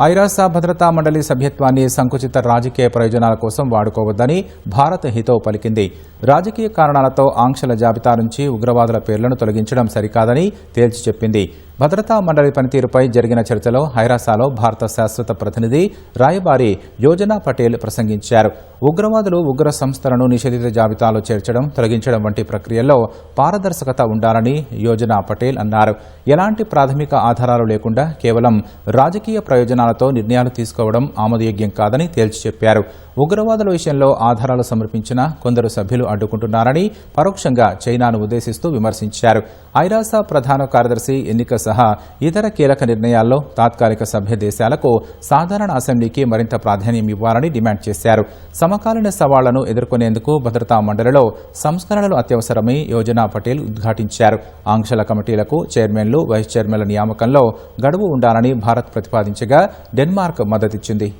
ఐరాస భద్రతా మండలి సభ్యత్వాన్ని సంకుచిత రాజకీయ ప్రయోజనాల కోసం వాడుకోవద్దని భారత్ హితవు పలికింది. రాజకీయ కారణాలతో ఆంక్షల జాబితా నుంచి ఉగ్రవాదుల పేర్లను తొలగించడం సరికాదని తేల్చి చెప్పింది. భద్రతా మండలి పనితీరుపై జరిగిన చర్చలో ఐరాసలో భారత శాశ్వత ప్రతినిధి రాయబారి యోజనా పటేల్ ప్రసంగించారు. ఉగ్రవాదులు ఉగ్ర సంస్థలను నిషేధిత జాబితాలో చేర్చడం, తొలగించడం వంటి ప్రక్రియల్లో పారదర్శకత ఉండాలని యోజనా పటేల్ అన్నారు. ఎలాంటి ప్రాథమిక ఆధారాలు లేకుండా కేవలం రాజకీయ ప్రయోజనాలతో నిర్ణయాలు తీసుకోవడం ఆమోదయోగ్యం కాదని తేల్చి చెప్పారు. ఉగ్రవాదుల విషయంలో ఆధారాలు సమర్పించిన కొందరు సభ్యులు అడ్డుకుంటున్నారని పరోక్షంగా చైనాను ఉద్దేశిస్తూ విమర్శించారు. ఐరాస ప్రధాన కార్యదర్శి ఎన్నిక సహా ఇతర కీలక నిర్ణయాల్లో తాత్కాలిక సభ్య దేశాలకు సాధారణ అసెంబ్లీకి మరింత ప్రాధాన్యం ఇవ్వాలని డిమాండ్ చేశారు. సమకాలీన సవాళ్లను ఎదుర్కొనేందుకు భద్రతా మండలిలో సంస్కరణలు అత్యవసరమని యోజనా పటేల్ ఉద్ఘాటించారు. ఆంక్షల కమిటీలకు చైర్మన్లు, వైస్ చైర్మన్ల నియామకంలో గడువు ఉండాలని భారత్ ప్రతిపాదించగా డెన్మార్క్ మద్దతిచ్చింది.